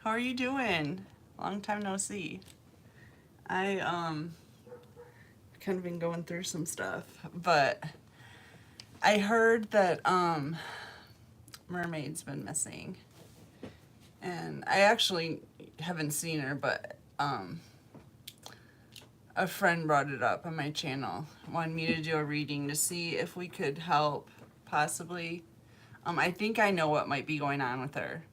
How are you doing? Long time no see. I kind of been going through some stuff, but I heard that Mermaid's been missing. And I actually haven't seen her, but a friend brought it up on my channel. Wanted me to do a reading to see if we could help, possibly. I think I know what might be going on with her.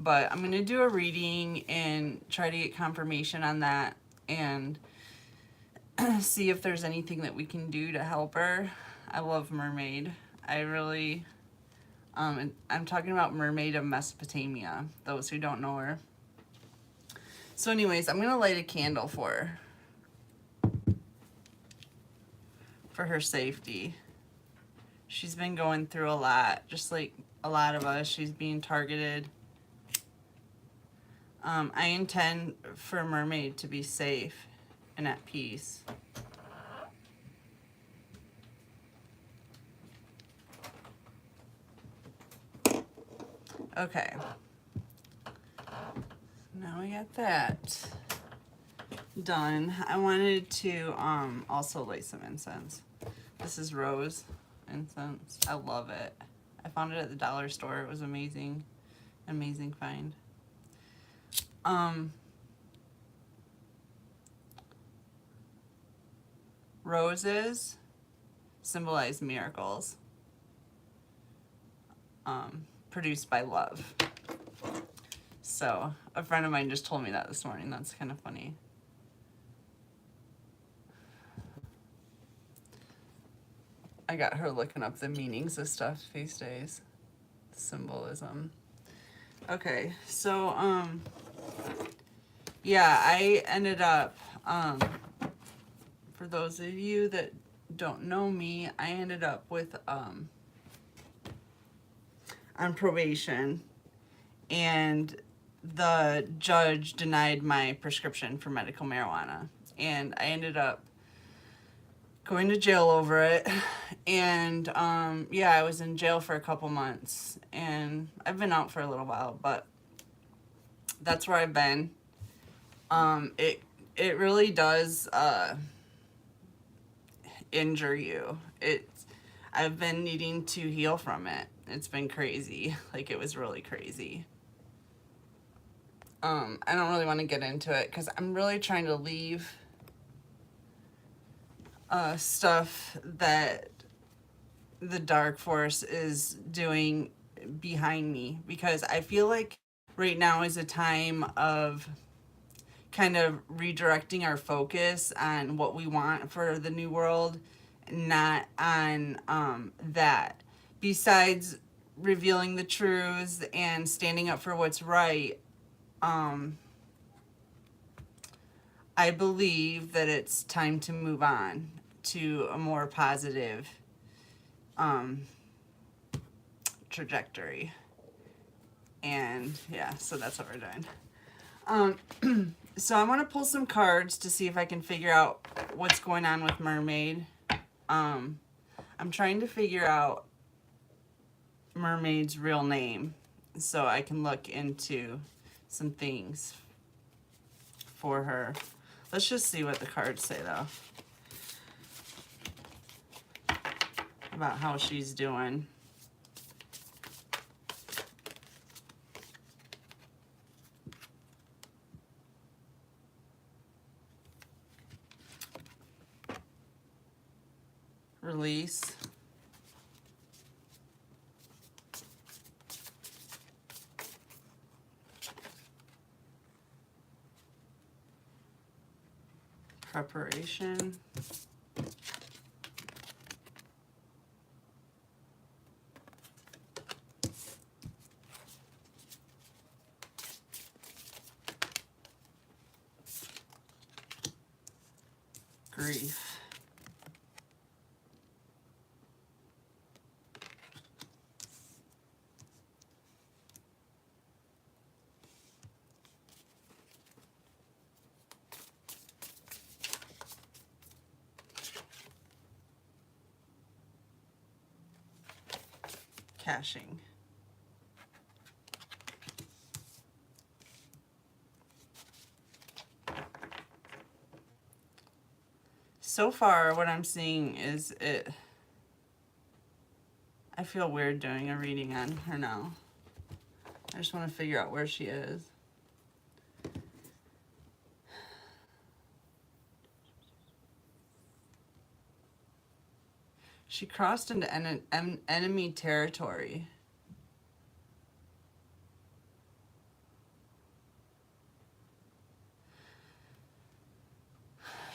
But I'm going to do a reading and try to get confirmation on that and see if there's anything that we can do to help her. I love Mermaid. I really, I'm talking about Mermaid of Mesopotamia, those who don't know her. So anyways, I'm going to light a candle for her safety. She's been going through a lot, just like a lot of us. She's being targeted. I intend for Mermaid to be safe and at peace. Okay. Now we got that done. I wanted to also light some incense. This is rose incense. I love it. I found it at the dollar store. It was amazing. Amazing find. Roses symbolize miracles. Produced by love. So a friend of mine just told me that this morning. That's kind of funny. I got her looking up the meanings of stuff these days. Symbolism. Okay, so yeah, I ended up for those of you that don't know me, I ended up with on probation, and the judge denied my prescription for medical marijuana, and I ended up going to jail over it. And yeah, I was in jail for a couple months, and I've been out for a little while, but that's where I've been. It really does injure you. I've been needing to heal from it. It's been crazy. Like, it was really crazy. I don't really want to get into it because I'm really trying to leave stuff that the dark force is doing behind me, because I feel like right now is a time of kind of redirecting our focus on what we want for the new world, not on that. Besides revealing the truths and standing up for what's right, I believe that it's time to move on to a more positive trajectory. And yeah, so that's what we're doing. So I want to pull some cards to see if I can figure out what's going on with Mermaid. I'm trying to figure out Mermaid's real name so I can look into some things for her. Let's just see what the cards say, though, about how she's doing. Release. Preparation. Grief. Caching. so far what I'm seeing is I feel weird doing a reading on her now. I just want to figure out where she is. She crossed into enemy territory.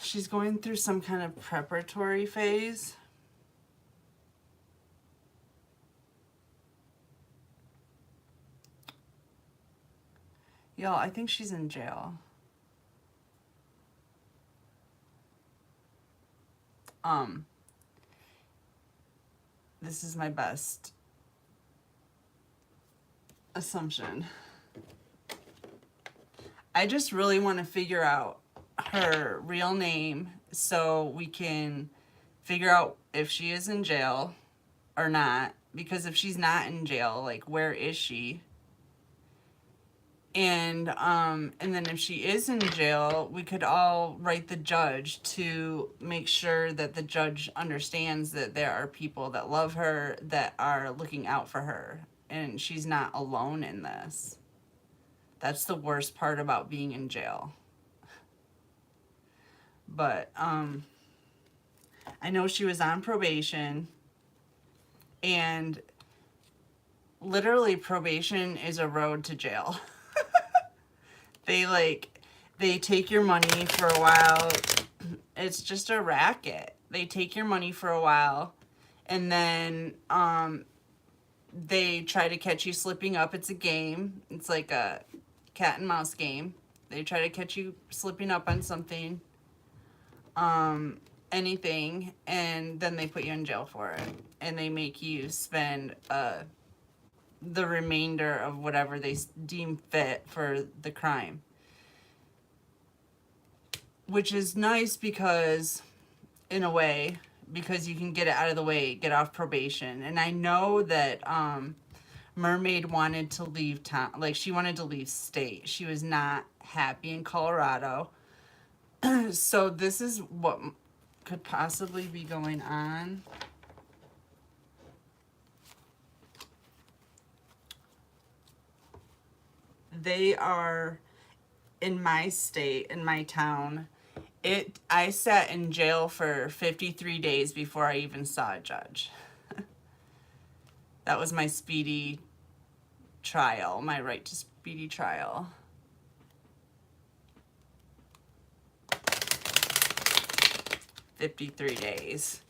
She's going through some kind of preparatory phase. Y'all, I think she's in jail. This is my best assumption. I just really want to figure out her real name so we can figure out if she is in jail or not. Because if she's not in jail, like, where is she? And then if she is in jail, we could all write the judge to make sure that the judge understands that there are people that love her, that are looking out for her, and she's not alone in this. That's the worst part about being in jail. But I know she was on probation, and literally probation is a road to jail. They take your money for a while. It's just a racket. They take your money for a while, and then they try to catch you slipping up. It's a game. It's like a cat and mouse game. They try to catch you slipping up on something, anything, and then they put you in jail for it. And they make you spend the remainder of whatever they deem fit for the crime. Which is nice because, in a way, because you can get it out of the way, get off probation. And I know that Mermaid wanted to leave town, like, she wanted to leave state. She was not happy in Colorado. So this is what could possibly be going on. They are in my state, in my town. I sat in jail for 53 days before I even saw a judge. That was my speedy trial, my right to speedy trial. $53 days.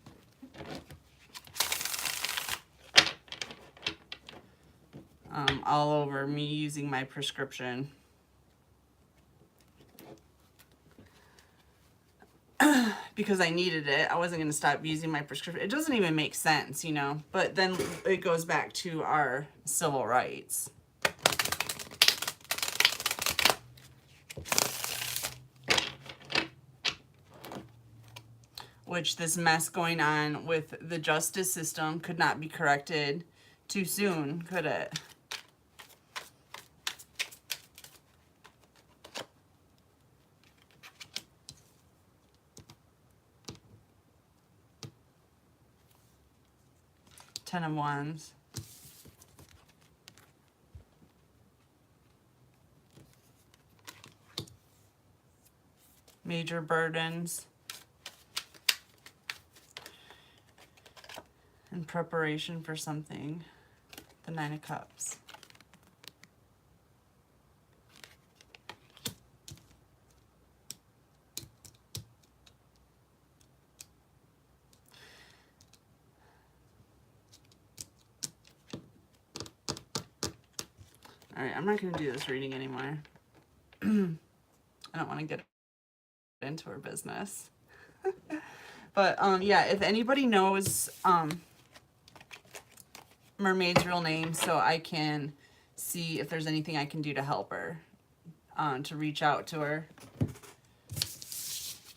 All over me using my prescription. Because I needed it. I wasn't going to stop using my prescription. It doesn't even make sense, you know. But then it goes back to our civil rights. Which this mess going on with the justice system could not be corrected too soon, could it? Ten of Wands. Major burdens. In preparation for something. The Nine of Cups. Alright, I'm not going to do this reading anymore. I don't want to get into her business. But, yeah, if anybody knows Mermaid's real name, so I can see if there's anything I can do to help her, to reach out to her,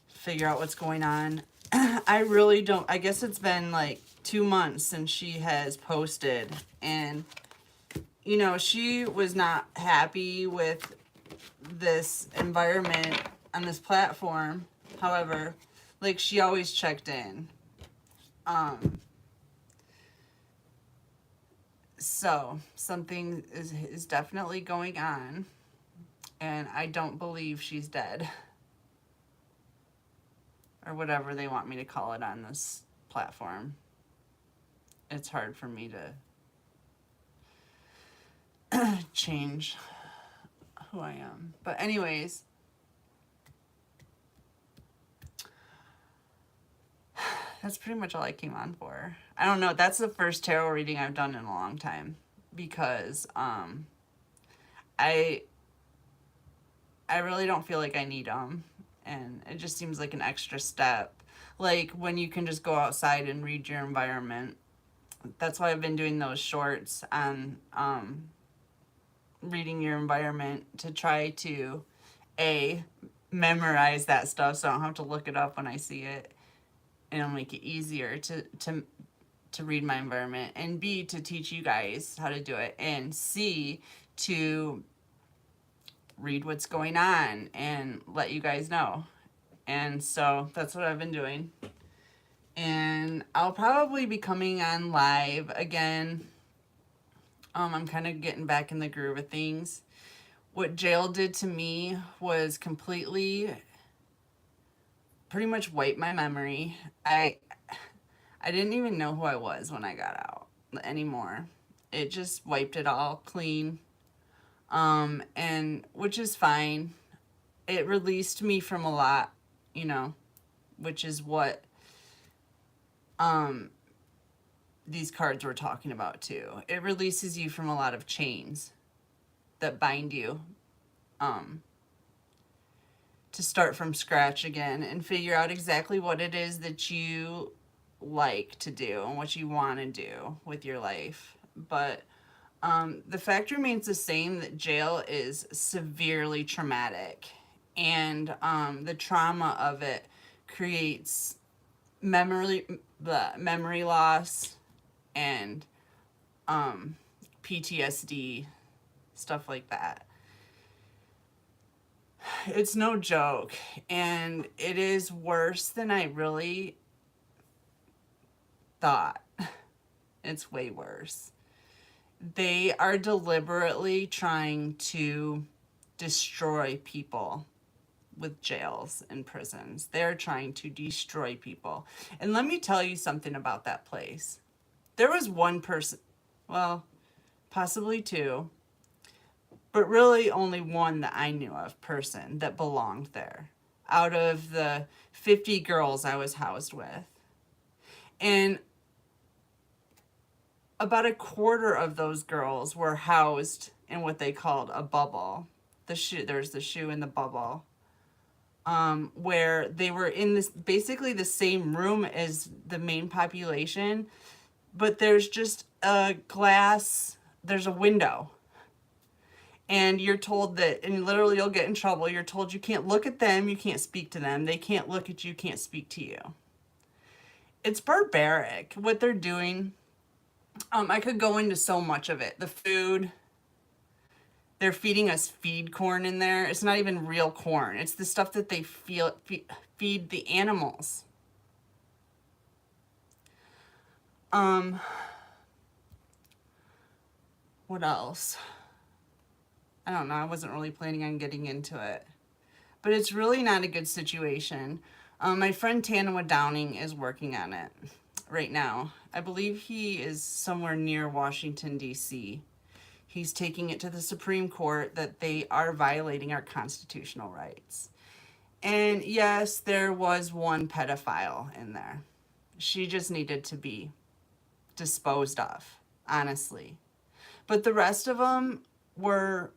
figure out what's going on. I really don't, I guess it's been like 2 months since she has posted, and you know, she was not happy with this environment on this platform. However, Like, she always checked in. So something is definitely going on, and I don't believe she's dead, or whatever they want me to call it on this platform. It's hard for me to change who I am. But anyways, that's pretty much all I came on for. I don't know. That's the first tarot reading I've done in a long time, because I really don't feel like I need them, and it just seems like an extra step. Like when you can just go outside and read your environment. That's why I've been doing those shorts on reading your environment, to try to memorize that stuff so I don't have to look it up when I see it, and it'll make it easier to read my environment, and B, to teach you guys how to do it, and C, to read what's going on and let you guys know. And so that's what I've been doing. And I'll probably be coming on live again. I'm kind of getting back in the groove of things. What jail did to me was completely, pretty much wiped my memory. I didn't even know who I was when I got out anymore. It just wiped it all clean. And which is fine. It released me from a lot, which is what these cards were talking about too. It releases you from a lot of chains that bind you, to start from scratch again and figure out exactly what it is that you like to do and what you want to do with your life. But the fact remains the same, that jail is severely traumatic, and the trauma of it creates memory loss and PTSD, stuff like that. It's no joke, and it is worse than I really thought. It's way worse. They are deliberately trying to destroy people with jails and prisons. They're trying to destroy people. And let me tell you something about that place. There was one person, well, possibly two, but really only one that I knew of, person that belonged there out of the 50 girls I was housed with. And about a quarter of those girls were housed in what they called a bubble. There's the shoe in the bubble, where they were in this basically the same room as the main population, but there's just there's a window. And you're told that, and literally you'll get in trouble, you're told you can't look at them, you can't speak to them, they can't look at you, can't speak to you. It's barbaric what they're doing. I could go into so much of it. The food, they're feeding us feed corn in there. It's not even real corn. It's the stuff that they feed the animals. What else? I don't know. I wasn't really planning on getting into it. But it's really not a good situation. My friend Tanawa Downing is working on it right now. I believe he is somewhere near Washington, D.C. He's taking it to the Supreme Court that they are violating our constitutional rights. And yes, there was one pedophile in there. She just needed to be disposed of, honestly. But the rest of them were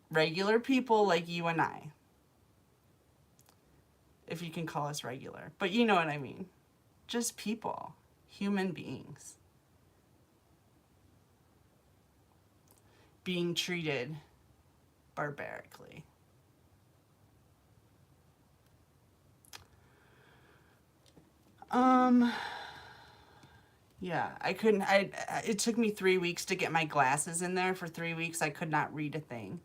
regular people like you and I. If you can call us regular. But you know what I mean. Just people. Human beings. Being treated barbarically. Yeah, I couldn't. It took me 3 weeks to get my glasses in there. For 3 weeks, I could not read a thing,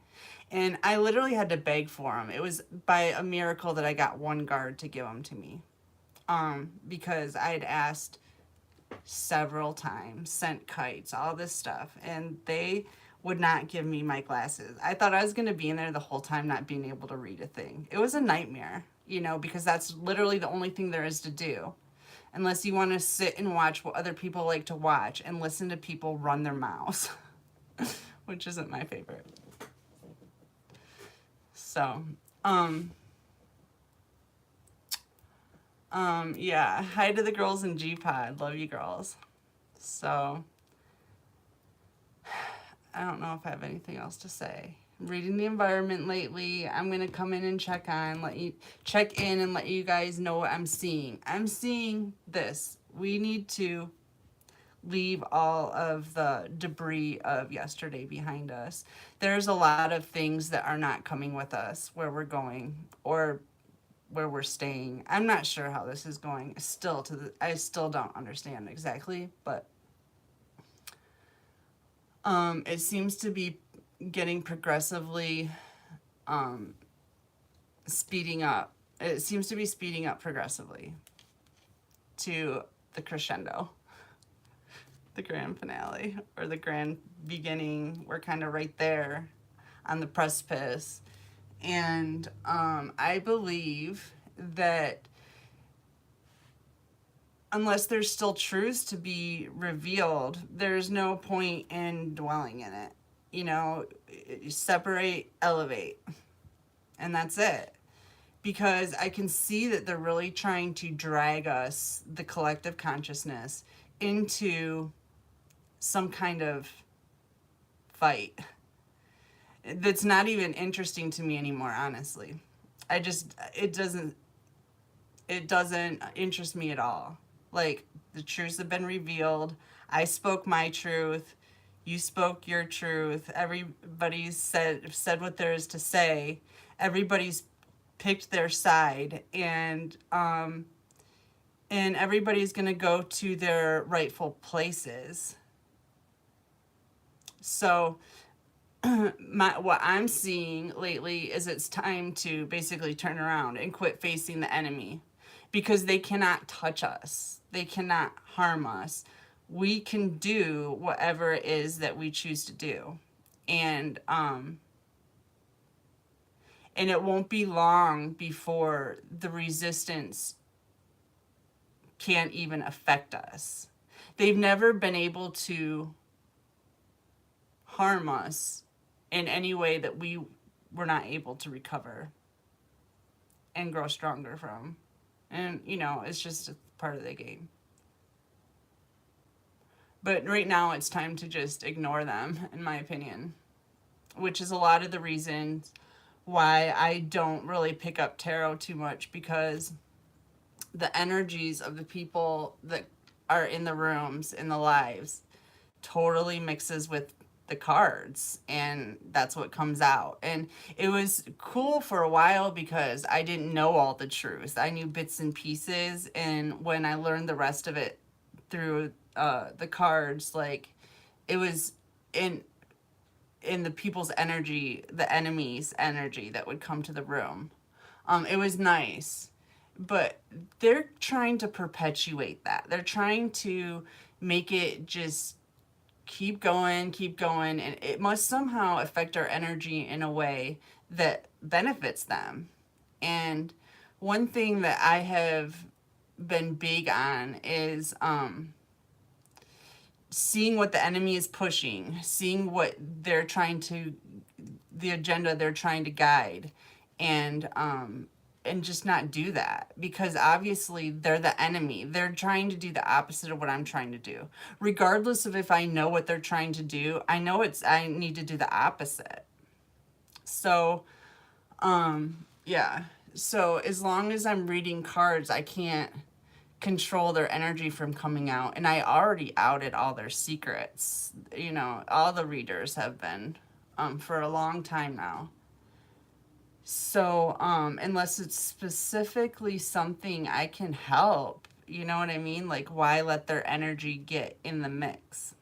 and I literally had to beg for them. It was by a miracle that I got one guard to give them to me, because I had asked several times, sent kites, all this stuff, and they would not give me my glasses. I thought I was going to be in there the whole time not being able to read a thing. It was a nightmare, because that's literally the only thing there is to do. Unless you want to sit and watch what other people like to watch and listen to people run their mouths, which isn't my favorite. So, yeah. Hi to the girls in G-Pod. Love you girls. So, I don't know if I have anything else to say. I'm reading the environment lately. I'm gonna come in and check in and let you guys know what I'm seeing. I'm seeing this. We need to leave all of the debris of yesterday behind us. There's a lot of things that are not coming with us where we're going or where we're staying. I'm not sure how this is going. I still don't understand exactly, but it seems to be getting progressively speeding up. It seems to be speeding up progressively to the crescendo, the grand finale, or the grand beginning. We're kind of right there on the precipice. And I believe that unless there's still truths to be revealed, there's no point in dwelling in it. You separate, elevate, and that's it. Because I can see that they're really trying to drag us, the collective consciousness, into some kind of fight that's not even interesting to me anymore, honestly. It doesn't interest me at all. Like, the truths have been revealed. I spoke my truth. You spoke your truth. Everybody's said what there is to say. Everybody's picked their side, and everybody's gonna go to their rightful places. So what I'm seeing lately is it's time to basically turn around and quit facing the enemy, because they cannot touch us. They cannot harm us. We can do whatever it is that we choose to do. And it won't be long before the resistance can't even affect us. They've never been able to harm us in any way that we were not able to recover and grow stronger from. And, it's just a part of the game. But right now it's time to just ignore them, in my opinion, which is a lot of the reasons why I don't really pick up tarot too much, because the energies of the people that are in the rooms, in the lives, totally mixes with the cards, and that's what comes out. And it was cool for a while because I didn't know all the truth. I knew bits and pieces, and when I learned the rest of it through the cards, like, it was in the people's energy, the enemy's energy that would come to the room. It was nice, but they're trying to perpetuate that. They're trying to make it just keep going, and it must somehow affect our energy in a way that benefits them. And one thing that I have been big on is seeing what the enemy is pushing, seeing what the agenda they're trying to guide, and just not do that, because obviously they're the enemy. They're trying to do the opposite of what I'm trying to do. Regardless of if I know what they're trying to do, I need to do the opposite. So, yeah. So as long as I'm reading cards, I can't control their energy from coming out. And I already outed all their secrets. All the readers have been for a long time now. So unless it's specifically something I can help, You know what I mean? Like, why let their energy get in the mix?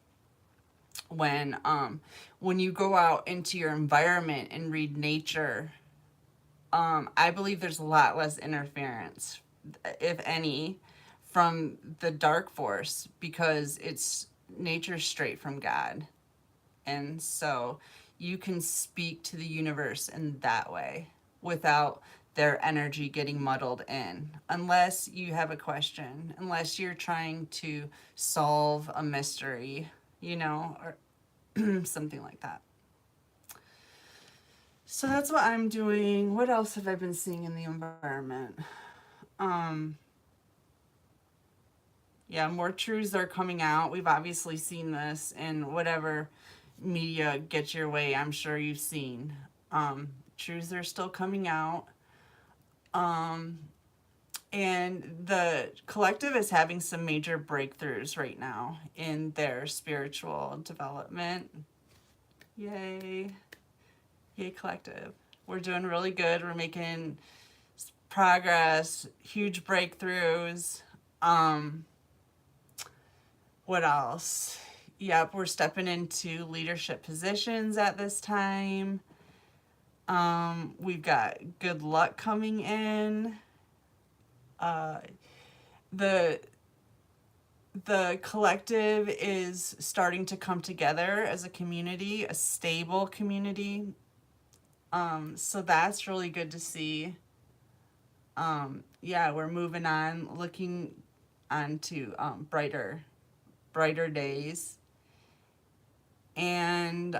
When you go out into your environment and read nature, I believe there's a lot less interference, if any, from the dark force, because it's nature straight from God. And so you can speak to the universe in that way without their energy getting muddled in, unless you have a question, unless you're trying to solve a mystery, or something like that. So that's what I'm doing. What else have I been seeing in the environment? Um, yeah, more truths are coming out. We've obviously seen this in whatever media gets your way. I'm sure you've seen. Truths are still coming out. Um, and the collective is having some major breakthroughs right now in their spiritual development. Yay. Yay, collective. We're doing really good. We're making progress, huge breakthroughs. What else? Yep, we're stepping into leadership positions at this time. We've got good luck coming in. The the collective is starting to come together as a community, a stable community. So that's really good to see. Yeah, we're moving on, looking on to brighter days. And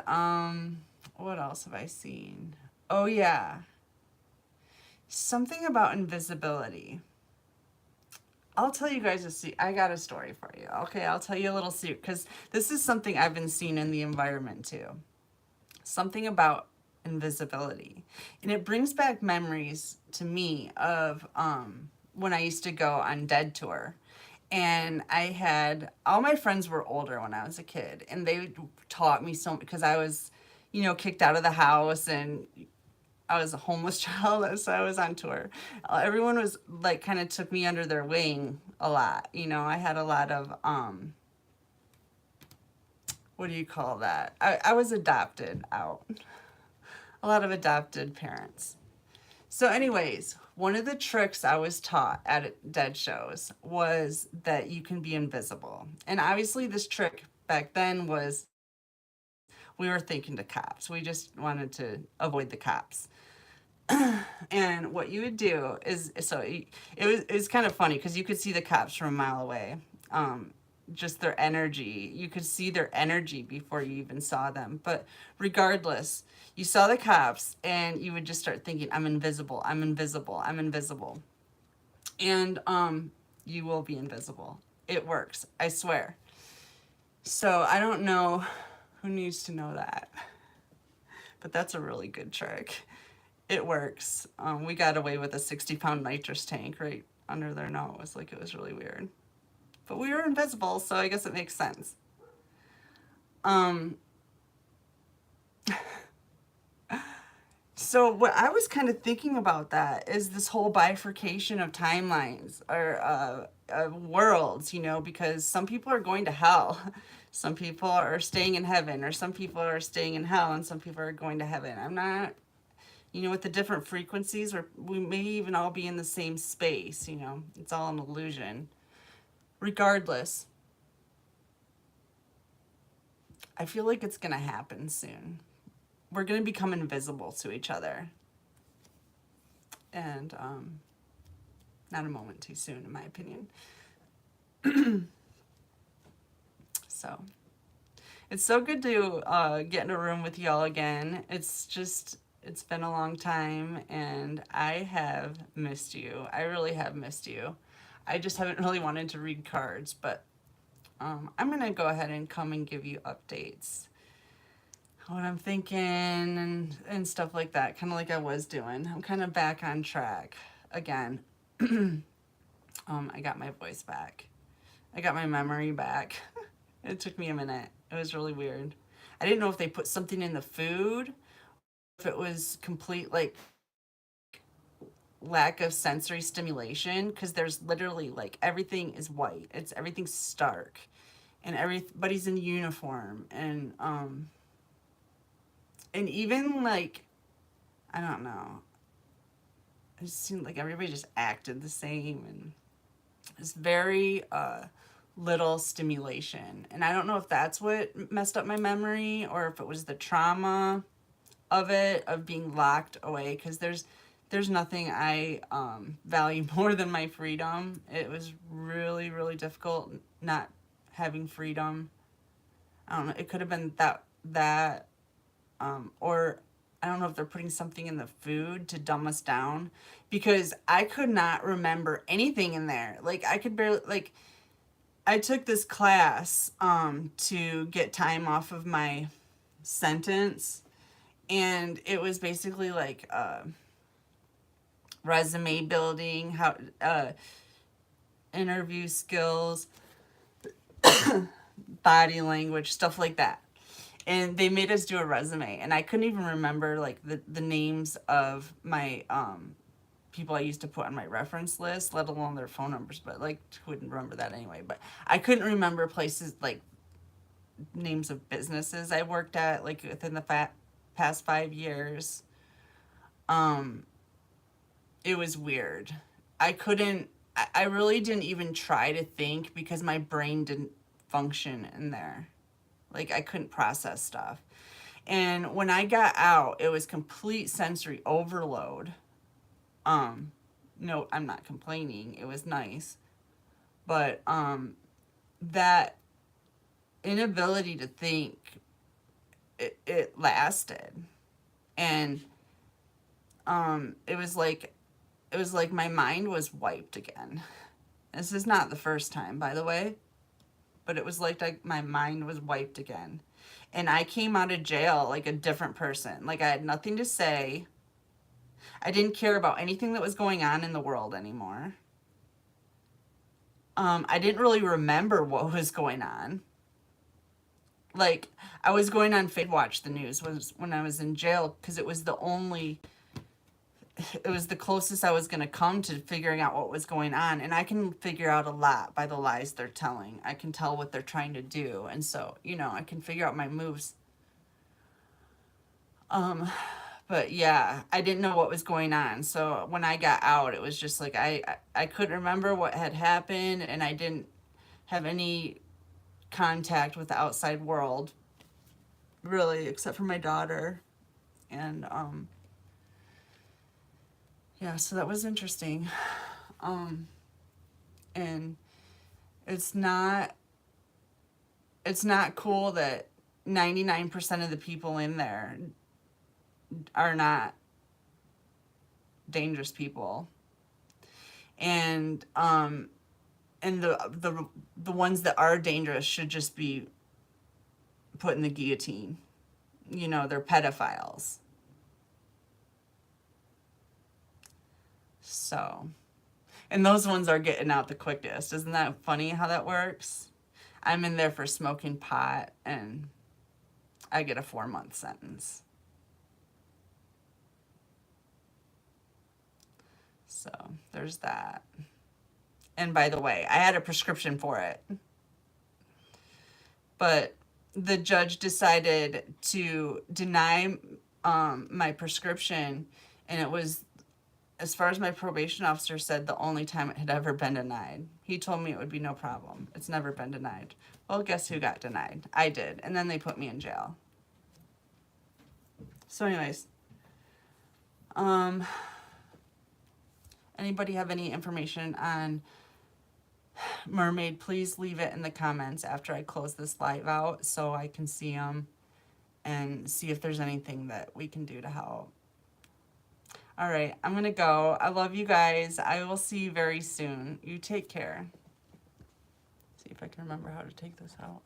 what else have I seen? Oh yeah, something about invisibility. I'll tell you guys I got a story for you. Okay, I'll tell you a little secret, because this is something I've been seeing in the environment too. Something about invisibility, and it brings back memories to me of when I used to go on Dead Tour. And I had, all my friends were older when I was a kid, and they taught me so, because I was, kicked out of the house, and I was a homeless child, so I was on tour. Everyone was like, kind of took me under their wing a lot. I had a lot of, what do you call that? I was adopted out. A lot of adopted parents. So anyways, one of the tricks I was taught at dead shows was that you can be invisible. And obviously this trick back then was, we were thinking to cops. We just wanted to avoid the cops. And what you would do is, it was kind of funny because you could see the cops from a mile away. Just their energy. You could see their energy before you even saw them. But regardless, you saw the cops and you would just start thinking, I'm invisible, I'm invisible, I'm invisible. And you will be invisible. It works, I swear. So I don't know who needs to know that. But that's a really good trick. It works. We got away with a 60-pound nitrous tank right under their nose. Like, it was really weird. But we were invisible, so I guess it makes sense. So what I was kind of thinking about that is this whole bifurcation of timelines, or worlds, because some people are going to hell. Some people are staying in heaven, or some people are staying in hell, and some people are going to heaven. I'm not, with the different frequencies, or we may even all be in the same space, it's all an illusion. Regardless, I feel like it's going to happen soon. We're going to become invisible to each other. And not a moment too soon, in my opinion. So, it's so good to get in a room with y'all again. It's been a long time, and I have missed you. I really have missed you. I just haven't really wanted to read cards, but I'm going to go ahead and come and give you updates. What I'm thinking and stuff like that, kind of like I was doing. I'm kind of back on track again. I got my voice back. I got my memory back. It took me a minute. It was really weird. I didn't know if they put something in the food, if it was complete, like, lack of sensory stimulation, because there's literally like everything is white. Everything's stark, and everybody's in uniform, and even like, I don't know. It just seemed like everybody just acted the same, and it's very little stimulation. And I don't know if that's what messed up my memory or if it was the trauma of it, of being locked away, because there's nothing I value more than my freedom. It was really, really difficult not having freedom. I don't know. It could have been that or I don't know if they're putting something in the food to dumb us down, because I could not remember anything in there. Like I could barely, like, I took this class to get time off of my sentence, and it was basically like resume building, how interview skills, body language, stuff like that. And they made us do a resume, and I couldn't even remember like the names of my people I used to put on my reference list, let alone their phone numbers. But like, who wouldn't remember that anyway? But I couldn't remember places, like names of businesses I worked at, like within the past 5 years. It was weird. I really didn't even try to think, because my brain didn't function in there. Like I couldn't process stuff. And when I got out, it was complete sensory overload. No, I'm not complaining. It was nice. But that inability to think, it lasted. And it was like my mind was wiped again. This is not the first time, by the way, but it was like my mind was wiped again. And I came out of jail like a different person. Like I had nothing to say. I didn't care about anything that was going on in the world anymore. I didn't really remember what was going on. Like I was going on watch the news was when I was in jail, because it was the closest I was going to come to figuring out what was going on. And I can figure out a lot by the lies they're telling. I can tell what they're trying to do. And so, I can figure out my moves. But yeah, I didn't know what was going on. So when I got out, it was just like, I couldn't remember what had happened, and I didn't have any contact with the outside world, really, except for my daughter. And, yeah, so that was interesting. And it's not cool that 99% of the people in there are not dangerous people. And the ones that are dangerous should just be put in the guillotine. They're pedophiles. So, and those ones are getting out the quickest. Isn't that funny how that works? I'm in there for smoking pot, and I get a 4-month sentence. So there's that. And by the way, I had a prescription for it, but the judge decided to deny my prescription, and it was, as far as my probation officer said, the only time it had ever been denied. He told me it would be no problem. It's never been denied. Well, guess who got denied? I did. And then they put me in jail. So anyways, anybody have any information on Mermaid, please leave it in the comments after I close this live out so I can see them and see if there's anything that we can do to help. All right, I'm going to go. I love you guys. I will see you very soon. You take care. See if I can remember how to take this out.